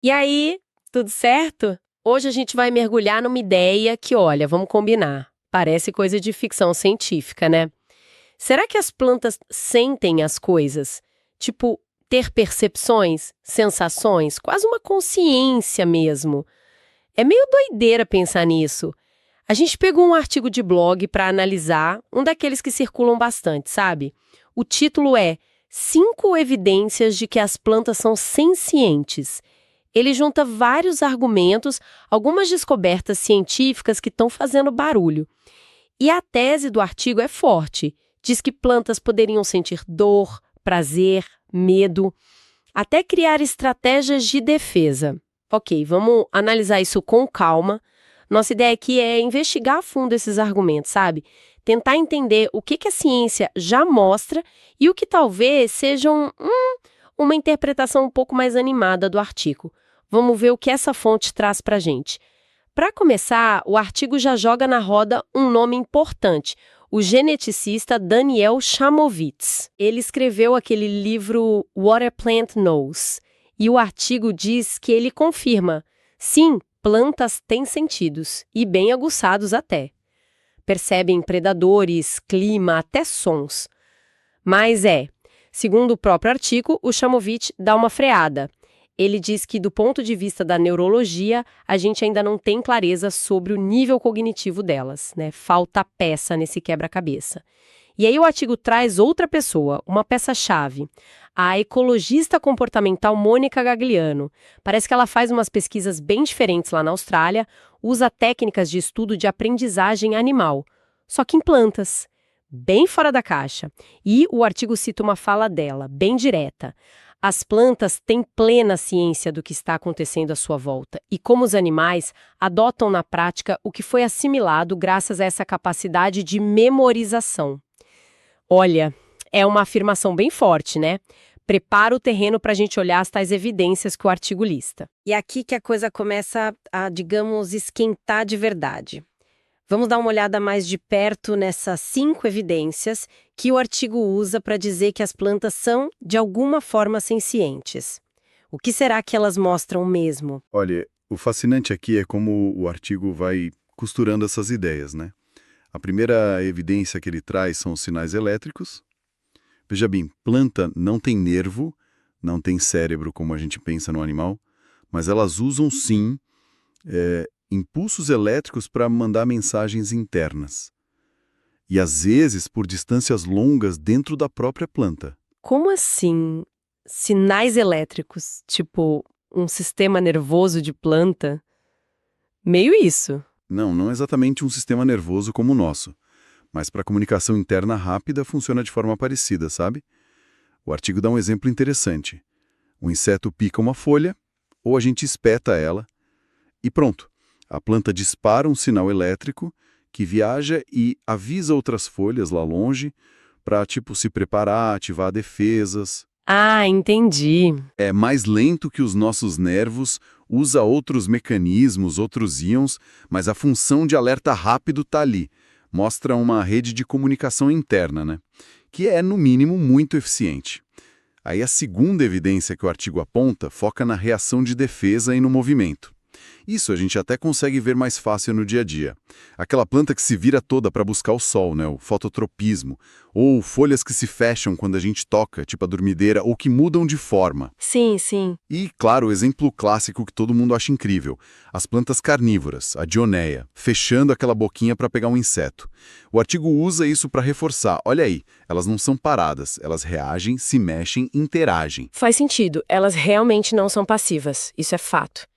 E aí, tudo certo? Hoje a gente vai mergulhar numa ideia que, olha, vamos combinar. Parece coisa de ficção científica, né? Será que as plantas sentem as coisas? Tipo, ter percepções, sensações, quase uma consciência mesmo. É meio doideira pensar nisso. A gente pegou um artigo de blog para analisar, um daqueles que circulam bastante, sabe? O título é 5 evidências de que as plantas são sencientes. Ele junta vários argumentos, algumas descobertas científicas que estão fazendo barulho. E a tese do artigo é forte. Diz que plantas poderiam sentir dor, prazer, medo, até criar estratégias de defesa. Ok, vamos analisar isso com calma. Nossa ideia aqui é investigar a fundo esses argumentos, sabe? Tentar entender o que a ciência já mostra e o que talvez seja uma interpretação um pouco mais animada do artigo. Vamos ver o que essa fonte traz para a gente. Para começar, o artigo já joga na roda um nome importante, o geneticista Daniel Chamovitz. Ele escreveu aquele livro What a Plant Knows, e o artigo diz que ele confirma, sim, plantas têm sentidos, e bem aguçados até. Percebem predadores, clima, até sons. Mas segundo o próprio artigo, o Chamovitz dá uma freada. Ele diz que, do ponto de vista da neurologia, a gente ainda não tem clareza sobre o nível cognitivo delas, né? Falta peça nesse quebra-cabeça. E aí o artigo traz outra pessoa, uma peça-chave, a ecologista comportamental Mônica Gagliano. Parece que ela faz umas pesquisas bem diferentes lá na Austrália, usa técnicas de estudo de aprendizagem animal, só que em plantas, bem fora da caixa. E o artigo cita uma fala dela, bem direta. As plantas têm plena ciência do que está acontecendo à sua volta e, como os animais, adotam na prática o que foi assimilado graças a essa capacidade de memorização. Olha, é uma afirmação bem forte, né? Prepara o terreno para a gente olhar as tais evidências que o artigo lista. E aqui que a coisa começa a, digamos, esquentar de verdade. Vamos dar uma olhada mais de perto nessas 5 evidências que o artigo usa para dizer que as plantas são, de alguma forma, sencientes. O que será que elas mostram mesmo? Olha, o fascinante aqui é como o artigo vai costurando essas ideias, né? A primeira evidência que ele traz são os sinais elétricos. Veja bem, planta não tem nervo, não tem cérebro como a gente pensa no animal, mas elas usam sim impulsos elétricos para mandar mensagens internas. E às vezes por distâncias longas dentro da própria planta. Como assim? Sinais elétricos, tipo um sistema nervoso de planta? Meio isso. Não exatamente um sistema nervoso como o nosso, mas para comunicação interna rápida funciona de forma parecida, sabe? O artigo dá um exemplo interessante. Um inseto pica uma folha, ou a gente espeta ela, e pronto. A planta dispara um sinal elétrico que viaja e avisa outras folhas lá longe para, se preparar, ativar defesas. Ah, entendi. É mais lento que os nossos nervos, usa outros mecanismos, outros íons, mas a função de alerta rápido está ali. Mostra uma rede de comunicação interna, né? Que é, no mínimo, muito eficiente. Aí a segunda evidência que o artigo aponta foca na reação de defesa e no movimento. Isso a gente até consegue ver mais fácil no dia a dia. Aquela planta que se vira toda para buscar o sol, né, o fototropismo, ou folhas que se fecham quando a gente toca, tipo a dormideira, ou que mudam de forma. Sim, sim. E, claro, o exemplo clássico que todo mundo acha incrível, as plantas carnívoras, a dionéia, fechando aquela boquinha para pegar um inseto. O artigo usa isso para reforçar. Olha aí, elas não são paradas, elas reagem, se mexem, interagem. Faz sentido, elas realmente não são passivas, isso é fato.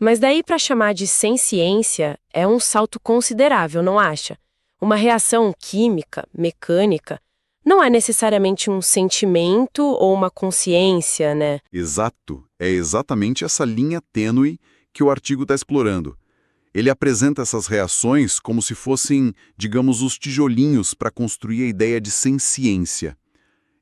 Mas daí para chamar de senciência é um salto considerável, não acha? Uma reação química, mecânica, não é necessariamente um sentimento ou uma consciência, né? Exato, é exatamente essa linha tênue que o artigo está explorando. Ele apresenta essas reações como se fossem, digamos, os tijolinhos para construir a ideia de senciência.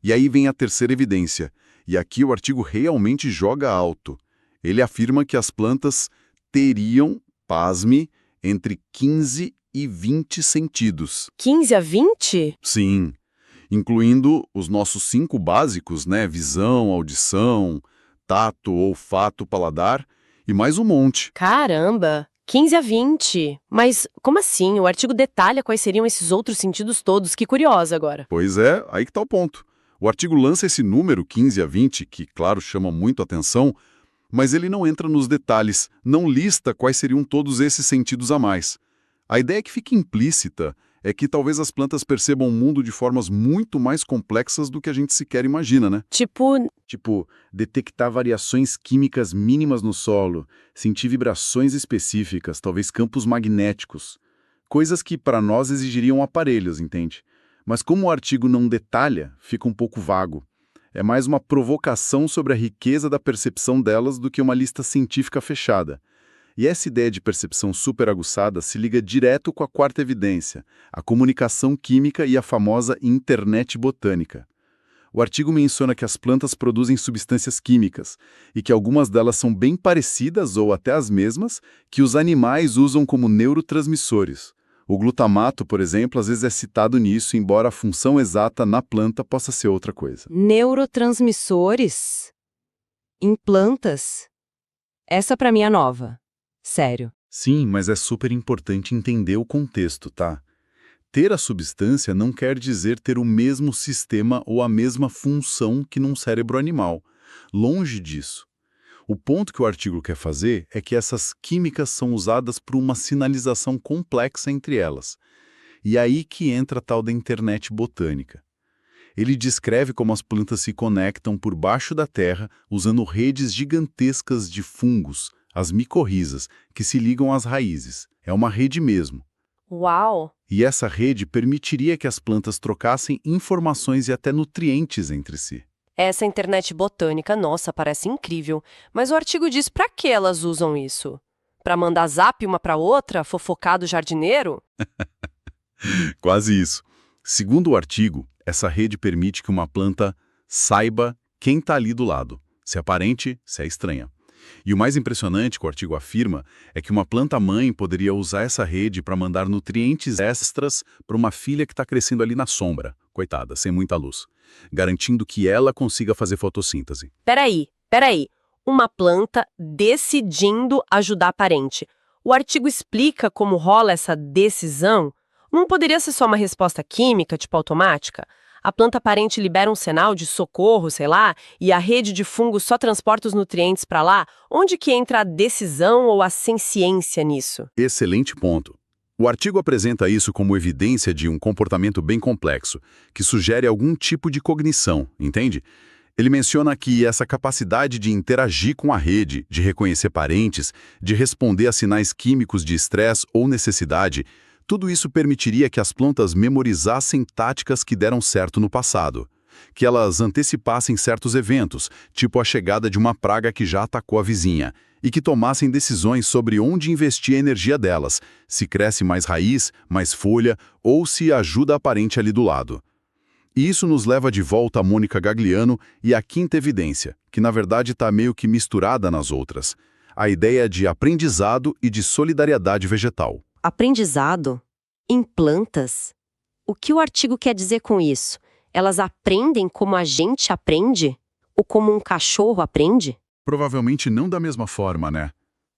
E aí vem a terceira evidência, e aqui o artigo realmente joga alto. Ele afirma que as plantas teriam, pasme, entre 15 e 20 sentidos. 15 a 20? Sim, incluindo os nossos 5 básicos, né? Visão, audição, tato, olfato, paladar, e mais um monte. Caramba! 15 a 20. Mas como assim? O artigo detalha quais seriam esses outros sentidos todos. Que curiosa agora. Pois é, aí que tá o ponto. O artigo lança esse número 15 a 20, que, claro, chama muito atenção, mas ele não entra nos detalhes, não lista quais seriam todos esses sentidos a mais. A ideia que fica implícita é que talvez as plantas percebam o mundo de formas muito mais complexas do que a gente sequer imagina, né? Tipo, detectar variações químicas mínimas no solo, sentir vibrações específicas, talvez campos magnéticos. Coisas que para nós exigiriam aparelhos, entende? Mas como o artigo não detalha, fica um pouco vago. É mais uma provocação sobre a riqueza da percepção delas do que uma lista científica fechada. E essa ideia de percepção superaguçada se liga direto com a quarta evidência, a comunicação química e a famosa internet botânica. O artigo menciona que as plantas produzem substâncias químicas e que algumas delas são bem parecidas ou até as mesmas que os animais usam como neurotransmissores. O glutamato, por exemplo, às vezes é citado nisso, embora a função exata na planta possa ser outra coisa. Neurotransmissores? Em plantas? Essa pra mim é nova. Sério. Sim, mas é super importante entender o contexto, tá? Ter a substância não quer dizer ter o mesmo sistema ou a mesma função que num cérebro animal. Longe disso. O ponto que o artigo quer fazer é que essas químicas são usadas por uma sinalização complexa entre elas. E aí que entra a tal da internet botânica. Ele descreve como as plantas se conectam por baixo da terra usando redes gigantescas de fungos, as micorrizas, que se ligam às raízes. É uma rede mesmo. Uau! E essa rede permitiria que as plantas trocassem informações e até nutrientes entre si. Essa internet botânica, nossa, parece incrível. Mas o artigo diz pra que elas usam isso? Pra mandar zap uma pra outra, fofocar do jardineiro? Quase isso. Segundo o artigo, essa rede permite que uma planta saiba quem está ali do lado, se é parente, se é estranha. E o mais impressionante que o artigo afirma é que uma planta-mãe poderia usar essa rede para mandar nutrientes extras para uma filha que está crescendo ali na sombra, coitada, sem muita luz, garantindo que ela consiga fazer fotossíntese. Peraí. Uma planta decidindo ajudar a parente. O artigo explica como rola essa decisão? Não poderia ser só uma resposta química, tipo automática? A planta parente libera um sinal de socorro, sei lá, e a rede de fungos só transporta os nutrientes para lá? Onde que entra a decisão ou a senciência nisso? Excelente ponto. O artigo apresenta isso como evidência de um comportamento bem complexo, que sugere algum tipo de cognição, entende? Ele menciona que essa capacidade de interagir com a rede, de reconhecer parentes, de responder a sinais químicos de estresse ou necessidade, tudo isso permitiria que as plantas memorizassem táticas que deram certo no passado, que elas antecipassem certos eventos, tipo a chegada de uma praga que já atacou a vizinha, e que tomassem decisões sobre onde investir a energia delas, se cresce mais raiz, mais folha, ou se ajuda a parente ali do lado. E isso nos leva de volta a Mônica Gagliano e à quinta evidência, que na verdade está meio que misturada nas outras, a ideia de aprendizado e de solidariedade vegetal. Aprendizado? Em plantas? O que o artigo quer dizer com isso? Elas aprendem como a gente aprende? Ou como um cachorro aprende? Provavelmente não da mesma forma, né?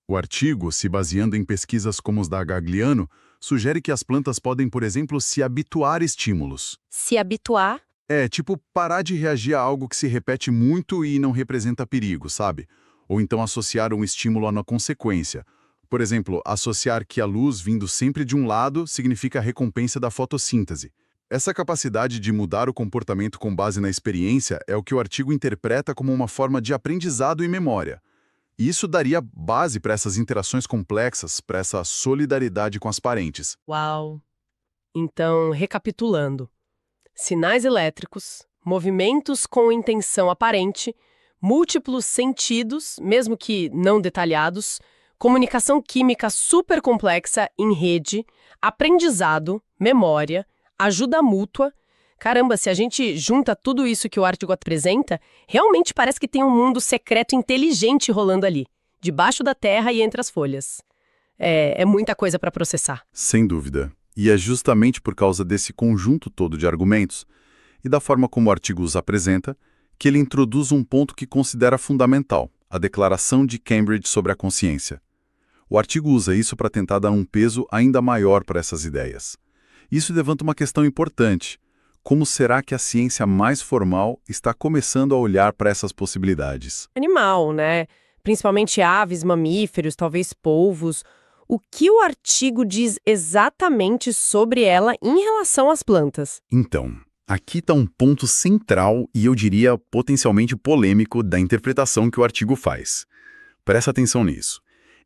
O artigo, se baseando em pesquisas como os da Gagliano, sugere que as plantas podem, por exemplo, se habituar a estímulos. Se habituar? É, tipo parar de reagir a algo que se repete muito e não representa perigo, sabe? Ou então associar um estímulo a uma consequência. Por exemplo, associar que a luz vindo sempre de um lado significa a recompensa da fotossíntese. Essa capacidade de mudar o comportamento com base na experiência é o que o artigo interpreta como uma forma de aprendizado e memória. E isso daria base para essas interações complexas, para essa solidariedade com as parentes. Uau! Então, recapitulando. Sinais elétricos, movimentos com intenção aparente, múltiplos sentidos, mesmo que não detalhados, comunicação química super complexa em rede, aprendizado, memória, ajuda mútua. Caramba, se a gente junta tudo isso que o artigo apresenta, realmente parece que tem um mundo secreto inteligente rolando ali, debaixo da terra e entre as folhas. É muita coisa para processar. Sem dúvida. E é justamente por causa desse conjunto todo de argumentos e da forma como o artigo os apresenta que ele introduz um ponto que considera fundamental, a Declaração de Cambridge sobre a Consciência. O artigo usa isso para tentar dar um peso ainda maior para essas ideias. Isso levanta uma questão importante. Como será que a ciência mais formal está começando a olhar para essas possibilidades? Animal, né? Principalmente aves, mamíferos, talvez polvos. O que o artigo diz exatamente sobre ela em relação às plantas? Então, aqui está um ponto central e eu diria potencialmente polêmico da interpretação que o artigo faz. Presta atenção nisso.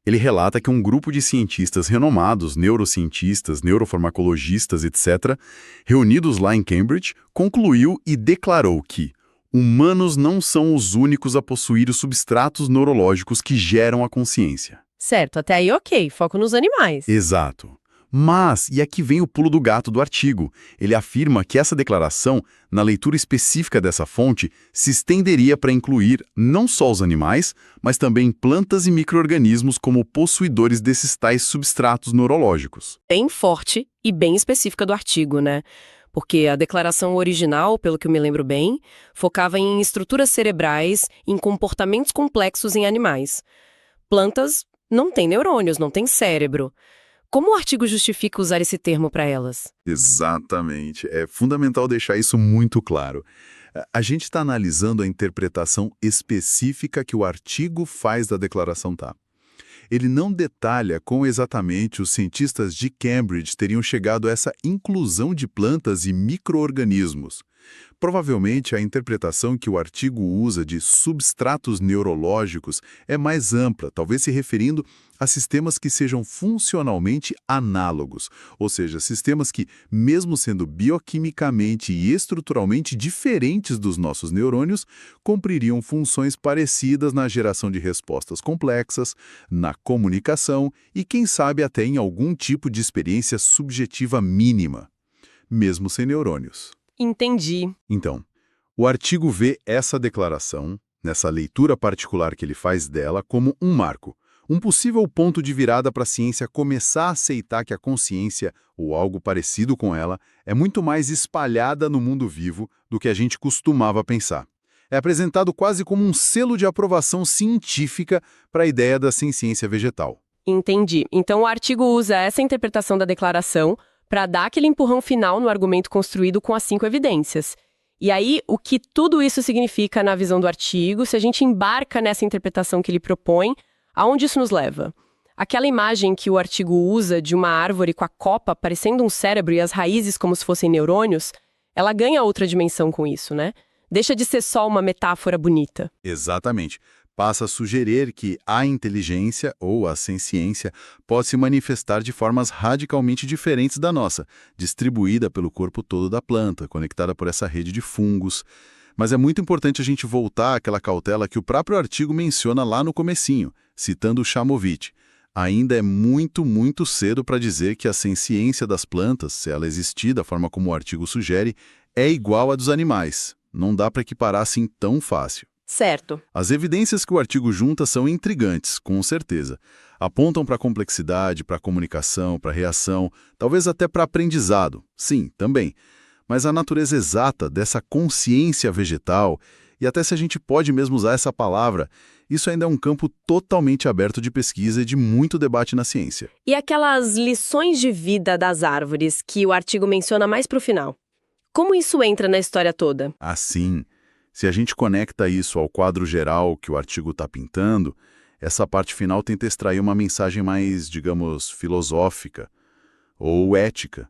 Ele relata que um grupo de cientistas renomados, neurocientistas, neurofarmacologistas, etc., reunidos lá em Cambridge, concluiu e declarou que humanos não são os únicos a possuir os substratos neurológicos que geram a consciência. Certo, até aí ok, foco nos animais. Exato. Mas, e aqui vem o pulo do gato do artigo, ele afirma que essa declaração, na leitura específica dessa fonte, se estenderia para incluir não só os animais, mas também plantas e micro-organismos como possuidores desses tais substratos neurológicos. Bem forte e bem específica do artigo, né? Porque a declaração original, pelo que eu me lembro bem, focava em estruturas cerebrais, em comportamentos complexos em animais. Plantas não têm neurônios, não têm cérebro. Como o artigo justifica usar esse termo para elas? Exatamente. É fundamental deixar isso muito claro. A gente está analisando a interpretação específica que o artigo faz da declaração, tá? Ele não detalha como exatamente os cientistas de Cambridge teriam chegado a essa inclusão de plantas e micro-organismos. Provavelmente, a interpretação que o artigo usa de substratos neurológicos é mais ampla, talvez se referindo a sistemas que sejam funcionalmente análogos, ou seja, sistemas que, mesmo sendo bioquimicamente e estruturalmente diferentes dos nossos neurônios, cumpririam funções parecidas na geração de respostas complexas, na comunicação e, quem sabe, até em algum tipo de experiência subjetiva mínima, mesmo sem neurônios. Entendi. Então, o artigo vê essa declaração, nessa leitura particular que ele faz dela, como um marco, um possível ponto de virada para a ciência começar a aceitar que a consciência, ou algo parecido com ela, é muito mais espalhada no mundo vivo do que a gente costumava pensar. É apresentado quase como um selo de aprovação científica para a ideia da ciência vegetal. Entendi. Então o artigo usa essa interpretação da declaração para dar aquele empurrão final no argumento construído com as 5 evidências. E aí, o que tudo isso significa na visão do artigo, se a gente embarca nessa interpretação que ele propõe, aonde isso nos leva? Aquela imagem que o artigo usa de uma árvore com a copa parecendo um cérebro e as raízes como se fossem neurônios, ela ganha outra dimensão com isso, né? Deixa de ser só uma metáfora bonita. Exatamente. Passa a sugerir que a inteligência, ou a senciência, pode se manifestar de formas radicalmente diferentes da nossa, distribuída pelo corpo todo da planta, conectada por essa rede de fungos. Mas é muito importante a gente voltar àquela cautela que o próprio artigo menciona lá no comecinho, citando o Chamovitch. Ainda é muito, muito cedo para dizer que a senciência das plantas, se ela existir da forma como o artigo sugere, é igual à dos animais. Não dá para equiparar assim tão fácil. Certo. As evidências que o artigo junta são intrigantes, com certeza. Apontam para a complexidade, para a comunicação, para a reação, talvez até para aprendizado. Sim, também. Mas a natureza exata dessa consciência vegetal, e até se a gente pode mesmo usar essa palavra, isso ainda é um campo totalmente aberto de pesquisa e de muito debate na ciência. E aquelas lições de vida das árvores que o artigo menciona mais para o final? Como isso entra na história toda? Assim, se a gente conecta isso ao quadro geral que o artigo está pintando, essa parte final tenta extrair uma mensagem mais, digamos, filosófica ou ética.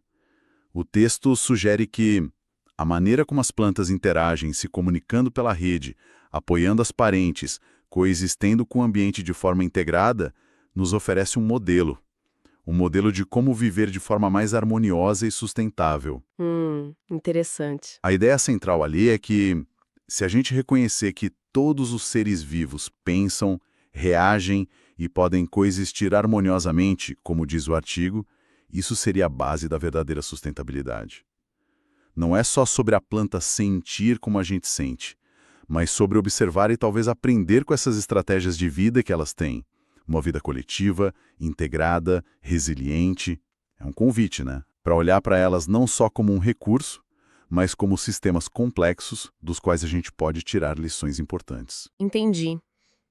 O texto sugere que a maneira como as plantas interagem, se comunicando pela rede, apoiando as parentes, coexistendo com o ambiente de forma integrada, nos oferece um modelo de como viver de forma mais harmoniosa e sustentável. Interessante. A ideia central ali é que, se a gente reconhecer que todos os seres vivos pensam, reagem e podem coexistir harmoniosamente, como diz o artigo, isso seria a base da verdadeira sustentabilidade. Não é só sobre a planta sentir como a gente sente, mas sobre observar e talvez aprender com essas estratégias de vida que elas têm. Uma vida coletiva, integrada, resiliente. É um convite, né? Para olhar para elas não só como um recurso, mas como sistemas complexos dos quais a gente pode tirar lições importantes. Entendi.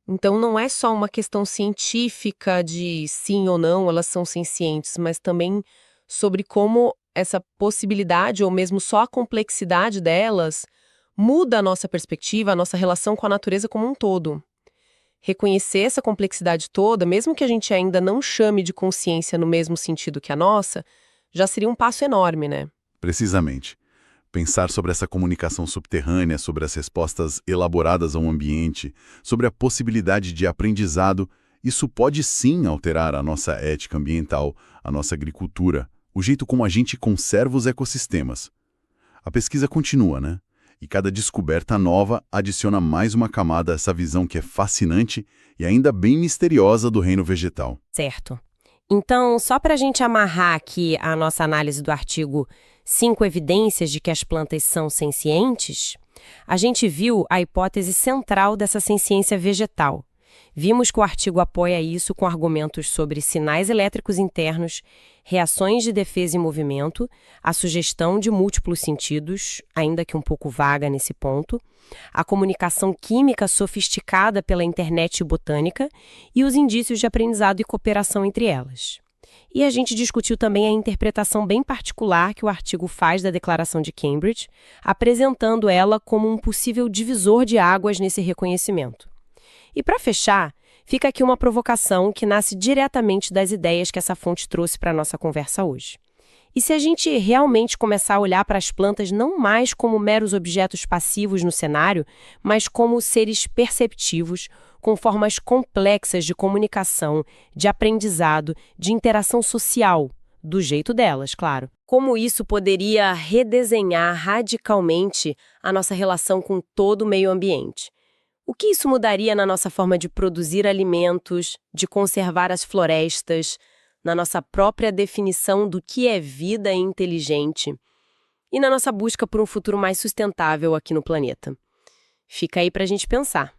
Então não é só uma questão científica de sim ou não elas são sencientes, mas também sobre como essa possibilidade ou mesmo só a complexidade delas muda a nossa perspectiva, a nossa relação com a natureza como um todo. Reconhecer essa complexidade toda, mesmo que a gente ainda não chame de consciência no mesmo sentido que a nossa, já seria um passo enorme, né? Precisamente. Pensar sobre essa comunicação subterrânea, sobre as respostas elaboradas ao ambiente, sobre a possibilidade de aprendizado, isso pode sim alterar a nossa ética ambiental, a nossa agricultura, o jeito como a gente conserva os ecossistemas. A pesquisa continua, né? E cada descoberta nova adiciona mais uma camada a essa visão que é fascinante e ainda bem misteriosa do reino vegetal. Certo. Então, só para a gente amarrar aqui a nossa análise do artigo 5 evidências de que as plantas são sencientes, a gente viu a hipótese central dessa senciência vegetal. Vimos que o artigo apoia isso com argumentos sobre sinais elétricos internos, reações de defesa em movimento, a sugestão de múltiplos sentidos, ainda que um pouco vaga nesse ponto, a comunicação química sofisticada pela internet botânica e os indícios de aprendizado e cooperação entre elas. E a gente discutiu também a interpretação bem particular que o artigo faz da Declaração de Cambridge, apresentando ela como um possível divisor de águas nesse reconhecimento. E para fechar, fica aqui uma provocação que nasce diretamente das ideias que essa fonte trouxe para a nossa conversa hoje. E se a gente realmente começar a olhar para as plantas não mais como meros objetos passivos no cenário, mas como seres perceptivos, com formas complexas de comunicação, de aprendizado, de interação social, do jeito delas, claro. Como isso poderia redesenhar radicalmente a nossa relação com todo o meio ambiente? O que isso mudaria na nossa forma de produzir alimentos, de conservar as florestas, na nossa própria definição do que é vida inteligente e na nossa busca por um futuro mais sustentável aqui no planeta? Fica aí para a gente pensar.